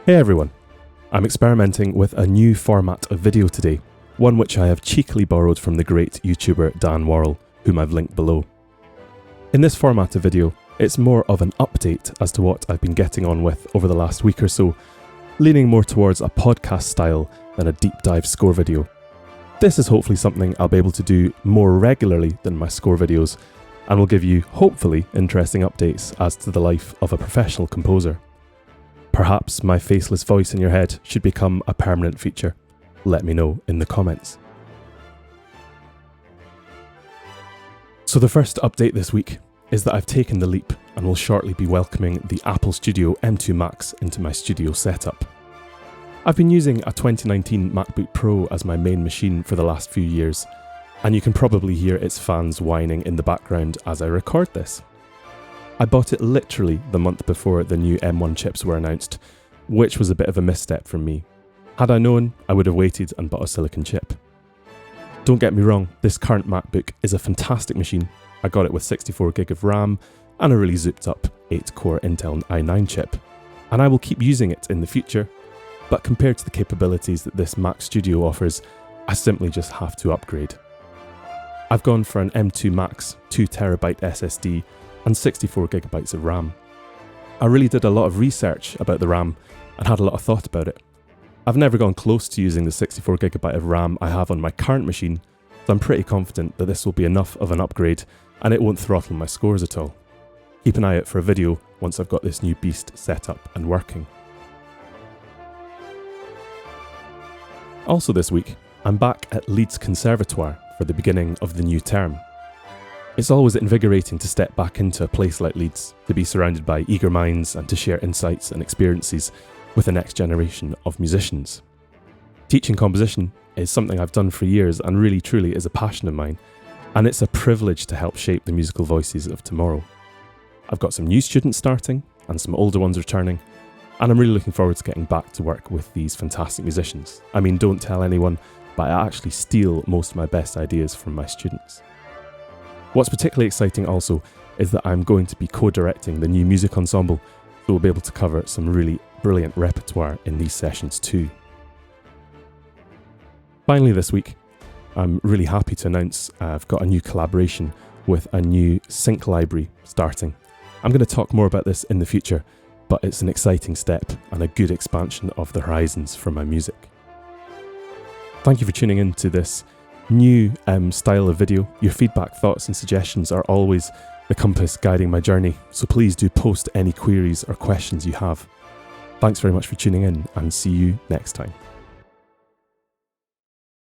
Hey everyone, I'm experimenting with a new format of video today, one which I have cheekily borrowed from the great YouTuber Dan Worrell, whom I've linked below. In this format of video, it's more of an update as to what I've been getting on with over the last week or so, leaning more towards a podcast style than a deep dive score video. This is hopefully something I'll be able to do more regularly than my score videos, and will give you, hopefully, interesting updates as to the life of a professional composer. Perhaps my faceless voice in your head should become a permanent feature. Let me know in the comments. So the first update this week is that I've taken the leap and will shortly be welcoming the Apple Studio M2 Max into my studio setup. I've been using a 2019 MacBook Pro as my main machine for the last few years, and you can probably hear its fans whining in the background as I record this. I bought it literally the month before the new M1 chips were announced, which was a bit of a misstep from me. Had I known, I would have waited and bought a silicon chip. Don't get me wrong, this current MacBook is a fantastic machine. I got it with 64GB of RAM and a really zooped up 8-core Intel i9 chip, and I will keep using it in the future, but compared to the capabilities that this Mac Studio offers, I simply just have to upgrade. I've gone for an M2 Max 2TB SSD and 64GB of RAM. I really did a lot of research about the RAM and had a lot of thought about it. I've never gone close to using the 64GB of RAM I have on my current machine, so I'm pretty confident that this will be enough of an upgrade and it won't throttle my scores at all. Keep an eye out for a video once I've got this new beast set up and working. Also this week, I'm back at Leeds Conservatoire for the beginning of the new term. It's always invigorating to step back into a place like Leeds, to be surrounded by eager minds and to share insights and experiences with the next generation of musicians. Teaching composition is something I've done for years and really truly is a passion of mine, and it's a privilege to help shape the musical voices of tomorrow. I've got some new students starting and some older ones returning, and I'm really looking forward to getting back to work with these fantastic musicians. I mean, don't tell anyone, but I actually steal most of my best ideas from my students. What's particularly exciting also is that I'm going to be co-directing the new music ensemble, so we'll be able to cover some really brilliant repertoire in these sessions too. Finally this week, I'm really happy to announce I've got a new collaboration with a new sync library starting. I'm going to talk more about this in the future, but it's an exciting step and a good expansion of the horizons for my music. Thank you for tuning in to this new style of video. Your feedback, thoughts and suggestions are always the compass guiding my journey, so please do post any queries or questions you have. Thanks very much for tuning in and see you next time.